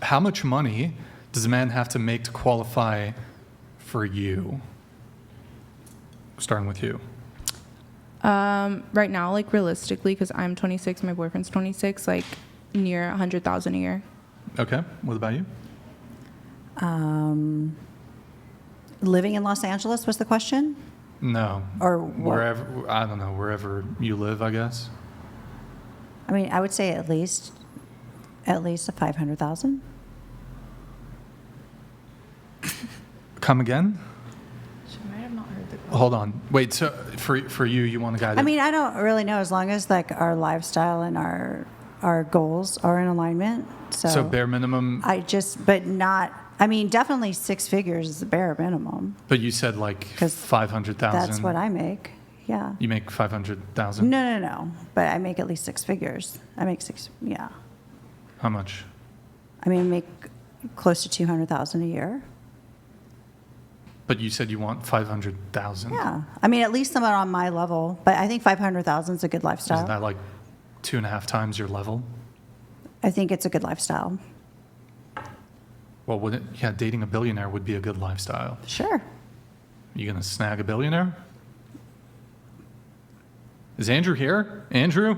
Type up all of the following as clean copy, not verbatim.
how much money does a man have to make to qualify for you? Starting with you. Right now, like realistically, because I'm 26, my boyfriend's 26, like near 100,000 a year. Okay. What about you? Living in Los Angeles was the question? No. Or wherever, I don't know, wherever you live, I guess. I mean, I would say at least a 500,000. Come again? She might have not heard the question. Hold on. Wait, so for you, you want a guy that... I mean, I don't really know, as long as like our lifestyle and our goals are in alignment. So bare minimum... definitely 6 figures is the bare minimum. But you said like 500,000. That's what I make. Yeah. You make 500,000? No. But I make at least 6 figures. I make 6. Yeah. How much? I mean, I make close to 200,000 a year. But you said you want 500,000. Yeah. I mean, at least someone on my level. But I think 500,000 is a good lifestyle. Isn't that like 2.5 times your level? I think it's a good lifestyle. Well, dating a billionaire would be a good lifestyle. Sure. You gonna snag a billionaire? Is Andrew here? Andrew?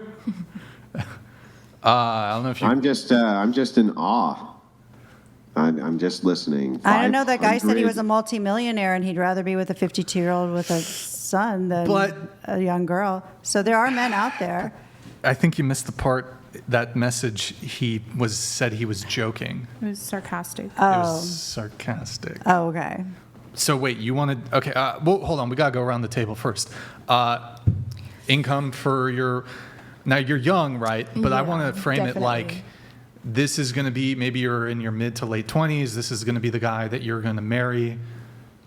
I don't know if you... I'm just in awe. I'm just listening. I don't know. That guy said he was a multimillionaire and he'd rather be with a 52-year-old with a son than a young girl. So there are men out there. I think you missed the part. That message, said he was joking. It was sarcastic. It was sarcastic. Oh, okay. So wait, you wanted... Okay, well, hold on. We got to go around the table first. Income for your... Now, you're young, right? But I want to frame it like this is going to be... Maybe you're in your mid to late 20s. This is going to be the guy that you're going to marry.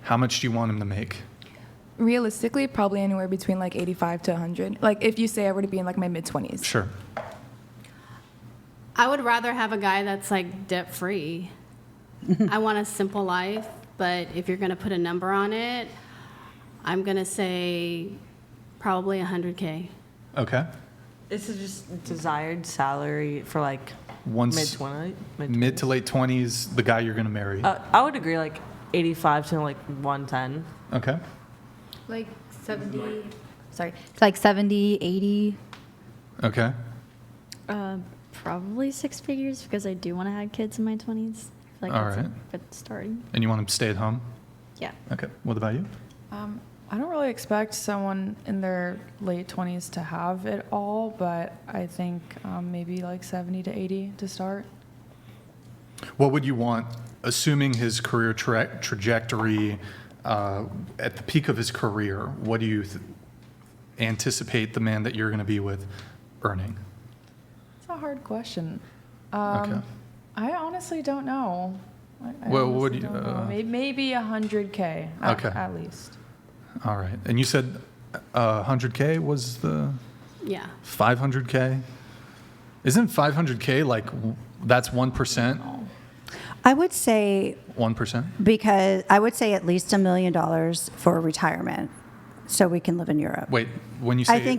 How much do you want him to make? Realistically, probably anywhere between like 85 to 100. Like if you say I were to be in like my mid-20s. Sure. I would rather have a guy that's like debt free. I want a simple life, but if you're going to put a number on it, I'm going to say probably 100K. Okay. This is just desired salary for like mid-20s? Mid to late 20s, the guy you're going to marry. I would agree, like 85 to like 110. Okay. Like 70, like 70, 80. Okay. Probably 6 figures because I do want to have kids in my 20s. I feel like All that's right. a good starting. And you want him to stay at home? Yeah. Okay. What about you? I don't really expect someone in their late 20s to have it all, but I think maybe like 70 to 80 to start. What would you want, assuming his career trajectory at the peak of his career? What do you anticipate the man that you're going to be with earning? It's a hard question. Okay. I honestly don't know. Well, what honestly do you? don't know. Maybe 100K at least. All right. And you said 100K was the... Yeah. 500K? Isn't 500K like, that's 1%? I would say 1%? because I would say at least $1 million for retirement so we can live in Europe. Wait, when you say...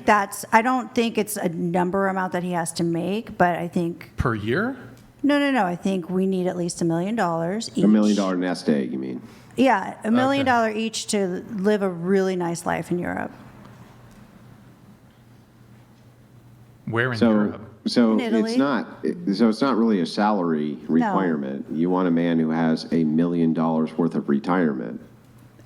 I don't think it's a number amount that he has to make, but I think... Per year? No. I think we need at least $1 million each. $1 million nest egg, you mean? Yeah, $1 million each to live a really nice life in Europe. Where in Europe? So In Italy. it's not really a salary requirement. You want a man who has $1 million worth of retirement.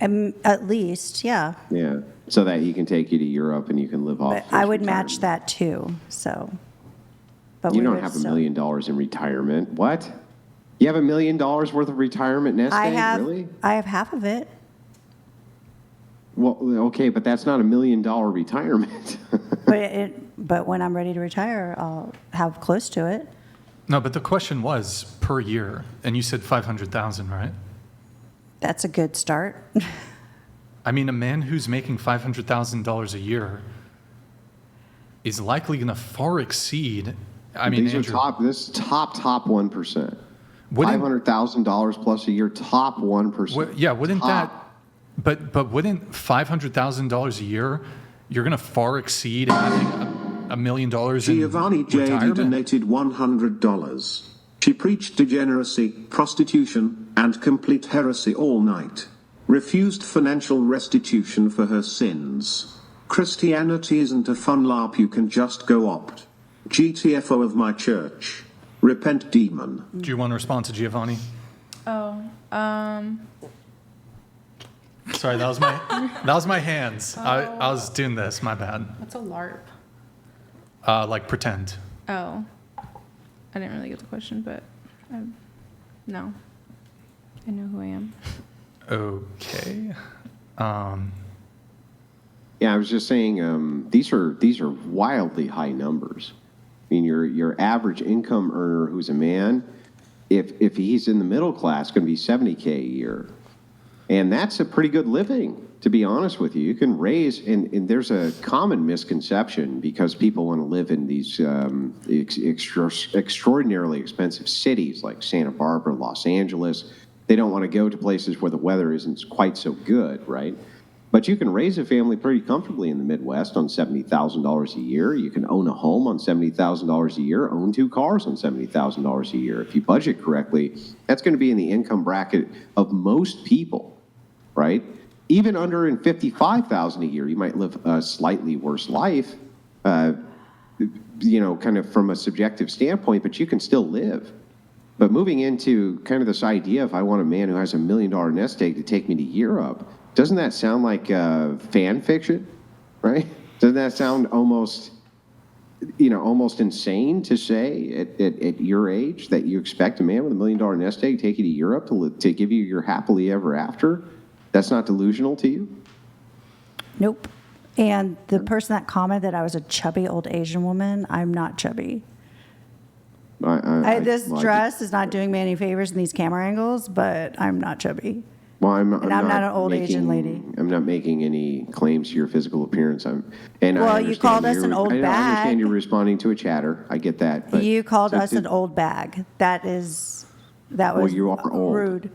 At least, yeah. Yeah, so that he can take you to Europe and you can live off. But his I would retirement. match that too. So, but You we don't would have $1 still- million in retirement. What? You have $1 million worth of retirement nest egg? Really? I have half of it. Well, okay, but that's not $1 million retirement. But when I'm ready to retire, I'll have close to it. No, but the question was per year, and you said 500,000, right? That's a good start. I mean, a man who's making $500,000 a year is likely going to far exceed. I mean, These Andrew, are this is top 1%. Wouldn't- $500,000 plus a year, top 1%. yeah, wouldn't Top. that? But wouldn't $500,000 a year? You're going to far exceed having $1 million in Giovanni J. retirement. donated $100. She preached degeneracy, prostitution, and complete heresy all night. Refused financial restitution for her sins. Christianity isn't a fun LARP you can just go opt. GTFO of my church. Repent, demon. Do you want to respond to Giovanni? Oh, Sorry, that was my hands. I was doing this. My bad. what's a LARP? Like pretend. Oh, I didn't really get the question, but no, I know who I am. Okay. Yeah, I was just saying, these are wildly high numbers. I mean, your average income earner who's a man, if he's in the middle class, going to be $70K a year, and that's a pretty good living. To be honest with you, you can raise, and there's a common misconception because people want to live in these extraordinarily expensive cities like Santa Barbara, Los Angeles. They don't want to go to places where the weather isn't quite so good, right? But you can raise a family pretty comfortably in the Midwest on $70,000 a year. You can own a home on $70,000 a year, own 2 cars on $70,000 a year. If you budget correctly, that's going to be in the income bracket of most people, right? Even under $55,000 a year, you might live a slightly worse life, kind of from a subjective standpoint, but you can still live. But moving into kind of this idea of I want a man who has $1 million nest egg to take me to Europe, doesn't that sound like fan fiction, right? Doesn't that sound almost insane to say at your age that you expect a man with $1 million nest egg to take you to Europe to give you your happily ever after? That's not delusional to you? Nope. And the person that commented that I was a chubby old Asian woman, I'm not chubby. This dress is not doing me any favors in these camera angles, but I'm not chubby. Well, I'm not an old Asian lady. I'm not making any claims to your physical appearance. You called us an old bag. I understand you're responding to a chatter. I get that. But you called us an old bag. That was you are old. Rude.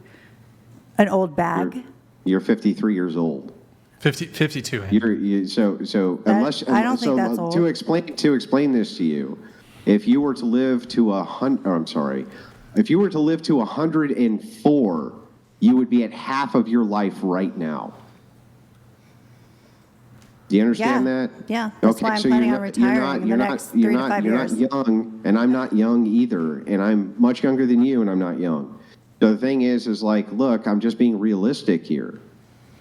An old bag. You're 53 years old. 52. Unless I don't think that's old. To explain this to you, if you were to live to 104, you would be at half of your life right now. Do you understand that? Yeah. That's why I'm planning on retiring in the next 3 to 5 years. You're not young, and I'm not young either, and I'm much younger than you, and I'm not young. So the thing is like, look, I'm just being realistic here.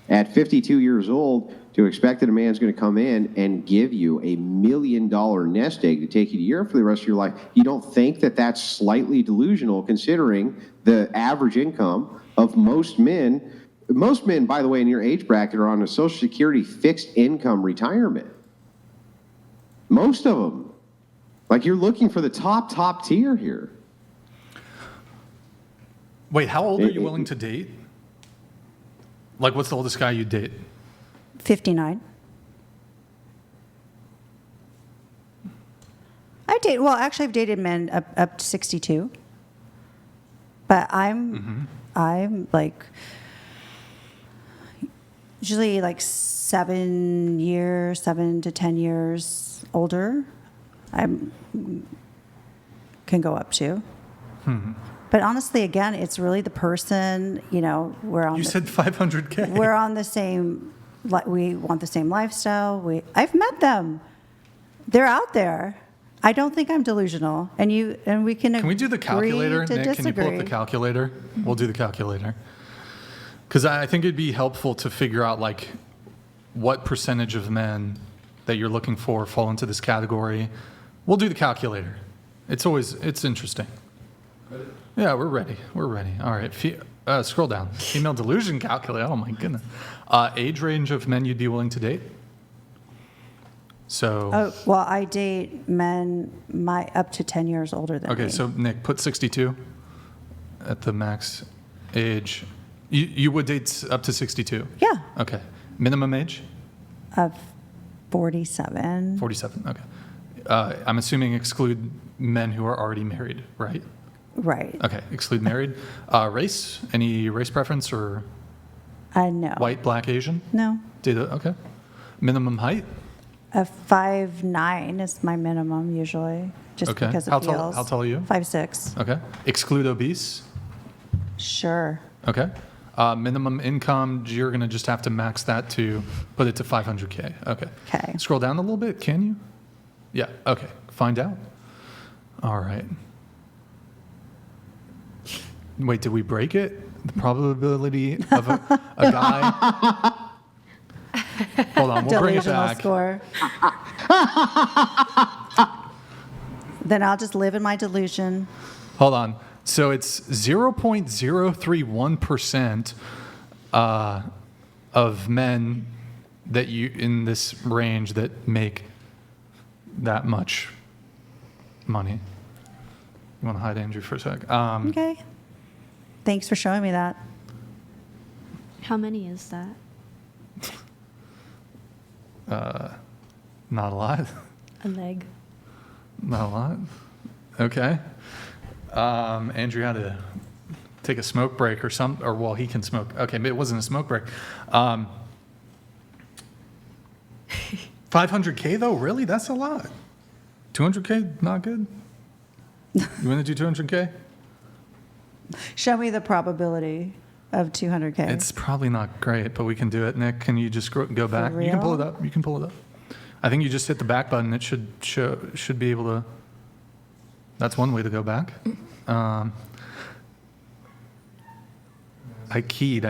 At 52 years old, to expect that a man's going to come in and give you $1 million nest egg to take you to Europe for the rest of your life, you don't think that that's slightly delusional considering the average income of most men? Most men, by the way, in your age bracket are on a Social Security fixed income retirement. Most of them. Like, you're looking for the top tier here. Wait, how old are you willing to date? Like, what's the oldest guy you date? 59. I've dated men up to 62. But I'm like usually like 7 to 10 years older. I can go up to. But honestly, again, it's really the person, you said $500K. We're on the same, we want the same lifestyle. I've met them. They're out there. I don't think I'm delusional. And we can we do the calculator? Nick, can you pull up the calculator? We'll do the calculator. Because I think it'd be helpful to figure out like what percentage of men that you're looking for fall into this category. We'll do the calculator. It's interesting. Yeah, we're ready. We're ready. All right. Scroll down. Female delusion calculator. Oh, my goodness. Age range of men you'd be willing to date? So. I date men up to 10 years older than me. Okay, so Nick, put 62 at the max age. You would date up to 62? Yeah. Okay. Minimum age? Of 47. 47, okay. I'm assuming exclude men who are already married, right? Right. Okay, exclude married. Race? Any race preference or? No. White, black, Asian? No. Okay. Minimum height? 5'9" is my minimum usually. just Okay. because How of tall- heels. how tall are you? 5'6". Okay. Exclude obese. Sure. Okay. Minimum income, you're going to just have to max that to put it to 500K. Okay. Okay. Scroll down a little bit, can you? Yeah. Okay. Find out. All right. Wait, did we break it? The probability of a guy. Hold on, we'll bring it Delusional back. score. Then I'll just live in my delusion. Hold on. So it's 0.031% of men that you in this range that make that much money. You want to hide Andrew for a sec? Okay. Thanks for showing me that. How many is that? Not a lot. A leg. Not a lot. Okay. Andrew had to take a smoke break or well, he can smoke. Okay, but it wasn't a smoke break. 500K though, really? That's a lot. 200K, not good. You want to do 200K? Show me the probability of 200K. It's probably not great, but we can do it. Nick, can you just go back? You can pull it real? up. You can pull it up. I think you just hit the back button. It should be able to. That's one way to go back. I keyed.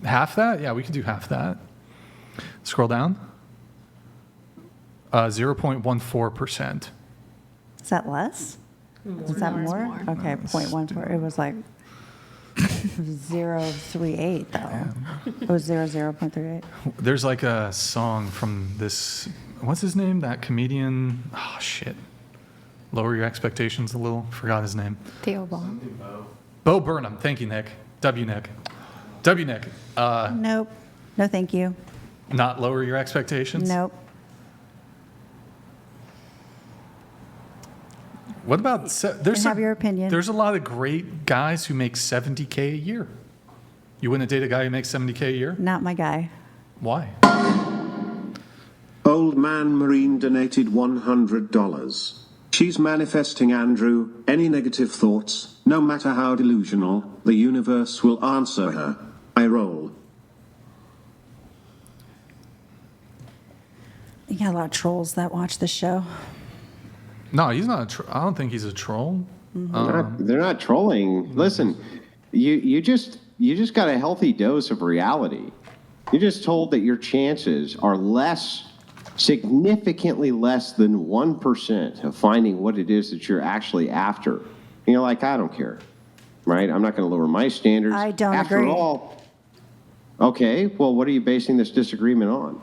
Half that? Yeah, we could do half that. Scroll down. 0.14%. Is that less? Is that more? Okay, 0.14. It was like 0.38 though. It was 0.38. There's like a song from this. What's his name? That comedian. Oh shit. Lower your expectations a little. Forgot his name. Theo Bond. Bo Burnham. Thank you, Nick. W Nick. Nope. No, thank you. Not lower your expectations. Nope. What about there's Have your opinion. There's a lot of great guys who make 70K a year. You wouldn't date a guy who makes 70K a year? Not my guy. Why? Old Man Marine donated $100. She's manifesting Andrew. Any negative thoughts, no matter how delusional, the universe will answer her. I roll. You got a lot of trolls that watch this show. No, he's not. I don't think he's a troll. They're not trolling. Listen, you just got a healthy dose of reality. You're just told that your chances are significantly less than 1% of finding what it is that you're actually after. And you're like, I don't care, right? I'm not going to lower my standards. I don't After agree. all, okay, well, what are you basing this disagreement on?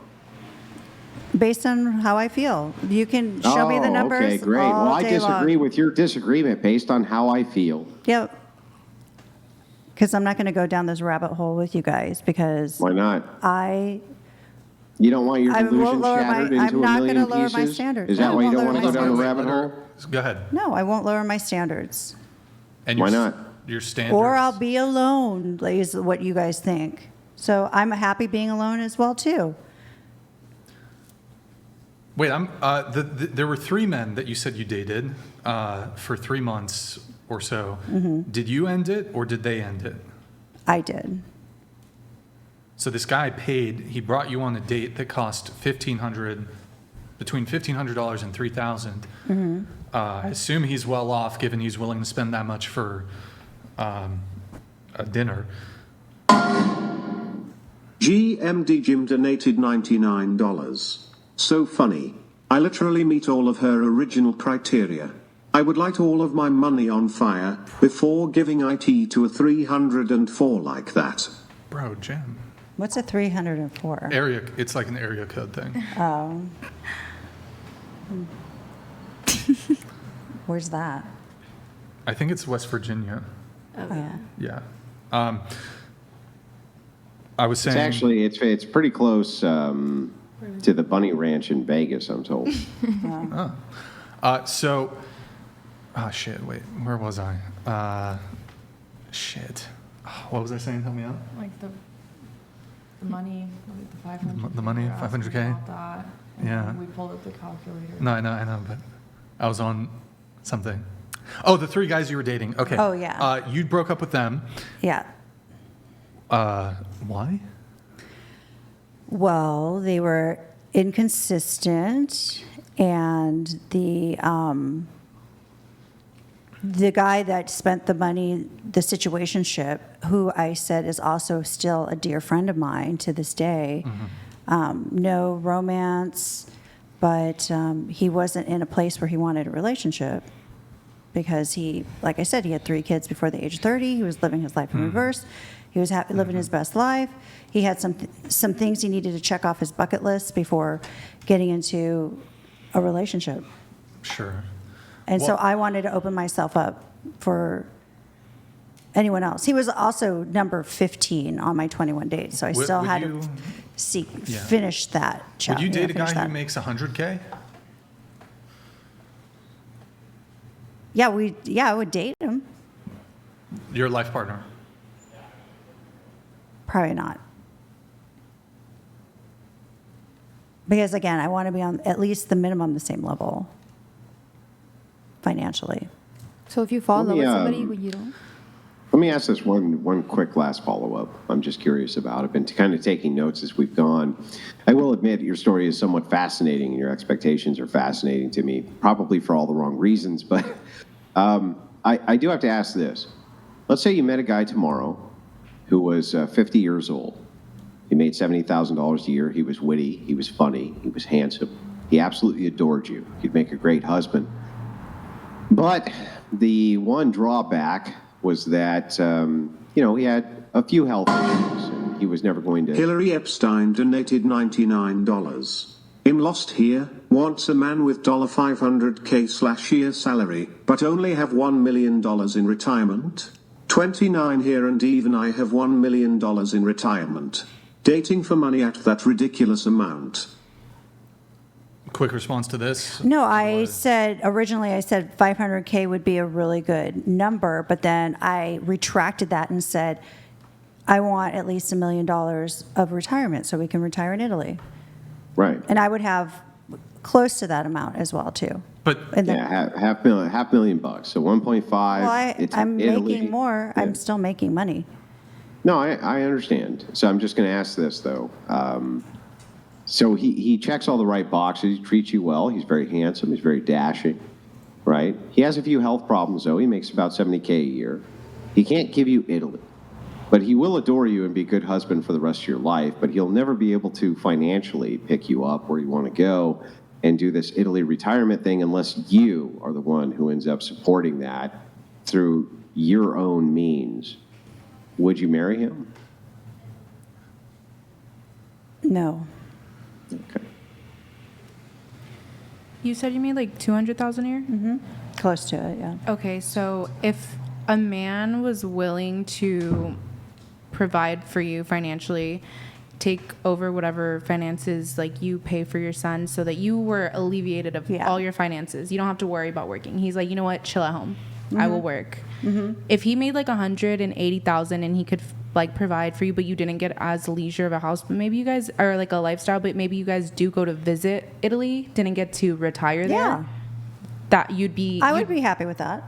Based on how I feel. You can show me the numbers. Okay, great. all Well, I day disagree long. with your disagreement based on how I feel. Yep. Because I'm not going to go down this rabbit hole with you guys because Why not? You don't want your I won't delusion lower shattered my- into I'm a not million gonna lower my pieces? standards. Is No, that I why you won't don't lower want to my go down a standards. rabbit hole? Go ahead. No, I won't lower my standards. And Why your, not? Your standards. Or I'll be alone, is what you guys think. So I'm happy being alone as well, too. Wait, there were 3 men that you said you dated for 3 months or so. Mm-hmm. Did you end it or did they end it? I did. So this guy he brought you on a date that cost between $1,500 and $3,000. Mm-hmm. I assume he's well off given he's willing to spend that much for a dinner. GMD Jim donated $99. So funny. I literally meet all of her original criteria. I would light all of my money on fire before giving IT to a 304 like that. Bro, Jim. What's a 304? It's like an area code thing. Oh. Where's that? I think it's West Virginia. Oh, yeah. Yeah. I was It's saying. actually, it's pretty close to the Bunny Ranch in Vegas, I'm told. Shit, wait, where was I? Shit. What was I saying? Help me out. Like the money, like the 500. The money, you're asking 500K? about that. Yeah. We pulled up the calculator. No, I know, but I was on something. Oh, the 3 guys you were dating. Okay. Oh, yeah. You broke up with them. Yeah. Why? Well, they were inconsistent, and the guy that spent the money, the situationship, who I said is also still a dear friend of mine to this day. No romance, but he wasn't in a place where he wanted a relationship because he, like I said, he had 3 kids before the age of 30. He was living his life in reverse. He was living his best life. He had some things he needed to check off his bucket list before getting into a relationship. Sure. And so Well- I wanted to open myself up for anyone else. He was also number 15 on my 21 dates, so I Would- still would had you- to Yeah. finish that. Would you date a guy finish who that. makes 100K? Yeah, I would date him. Your life partner? Probably not. Because again, I want to be on at least the minimum the same level financially. So if you fall in Let love me, with somebody, but you don't. Let me ask this one quick last follow-up. I'm just curious about. I've been kind of taking notes as we've gone. I will admit your story is somewhat fascinating, and your expectations are fascinating to me, probably for all the wrong reasons. But I do have to ask this. Let's say you met a guy tomorrow who was 50 years old. He made $70,000 a year. He was witty. He was funny. He was handsome. He absolutely adored you. He'd make a great husband. But the one drawback was that, he had a few health issues, and he was never going to. Hillary Epstein donated $99. I'm lost here, wants a man with $500K/year salary, but only have $1 million in retirement. 29 here, and even I have $1 million in retirement. Dating for money at that ridiculous amount. Quick response to this? No, originally I said 500K would be a really good number, but then I retracted that and said, I want at least $1 million of retirement so we can retire in Italy. Right. And I would have close to that amount as well, too. But And then, Yeah, half million bucks. So 1.5. well, it's I'm Italy. making more. Yeah. I'm still making money. No, I understand. So I'm just going to ask this, though. So he checks all the right boxes. He treats you well. He's very handsome. He's very dashing, right? He has a few health problems, though. He makes about $70K a year. He can't give you Italy, but he will adore you and be a good husband for the rest of your life, but he'll never be able to financially pick you up where you want to go and do this Italy retirement thing unless you are the one who ends up supporting that through your own means. Would you marry him? No. Okay. You said you made like 200,000 a year? Close to it, yeah. Okay, so if a man was willing to provide for you financially, take over whatever finances like you pay for your son so that you were alleviated of Yeah. all your finances. You don't have to worry about working. He's like, you know what, chill at home. I will work. If he made like 180,000 and he could like provide for you, but you didn't get as leisure of a house, but maybe you guys are like a lifestyle, but maybe you guys do go to visit Italy, didn't get to retire there. Yeah. That you'd be. I would be happy with that.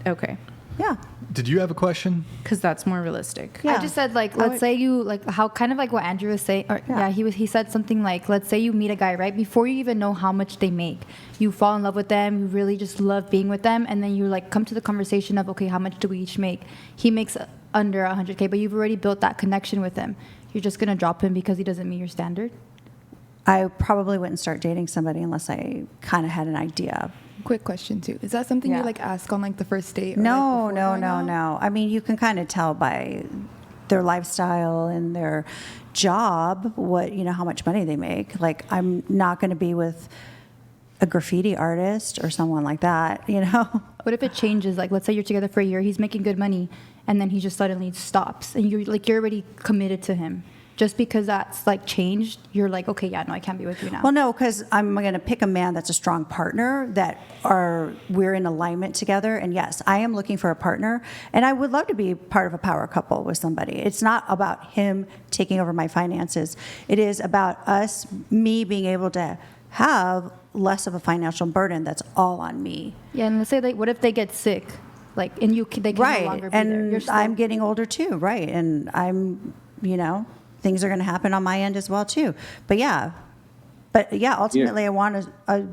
Okay. Yeah. did you have a question? Because that's more realistic. Yeah. I just said like, I let's would- say you like how kind of like what Andrew was saying. Or, Yeah. he said something like, let's say you meet a guy right before you even know how much they make. You fall in love with them. You really just love being with them, and then you like come to the conversation of, okay, how much do we each make? He makes under 100K, but you've already built that connection with him. You're just gonna drop him because he doesn't meet your standard. I probably wouldn't start dating somebody unless I kind of had an idea. Quick question too. Is that something Yeah. you like ask on like the first date? Or, No, like, no, before going no, out? no. I mean, you can kind of tell by their lifestyle and their job how much money they make. Like, I'm not going to be with a graffiti artist or someone like that, What if it changes? Like, let's say you're together for a year, he's making good money, and then he just suddenly stops, and you're already committed to him. Just because that's like changed, you're like, okay, yeah, no, I can't be with you now. Well, no, because I'm going to pick a man that's a strong partner, we're in alignment together. And yes, I am looking for a partner, and I would love to be part of a power couple with somebody. It's not about him taking over my finances. It is about me being able to have less of a financial burden that's all on me. Yeah, and let's say like, what if they get sick, like, and they can no longer be there. You're And still- I'm getting older too, right? And I'm, things are going to happen on my end as well too. But yeah, ultimately I want a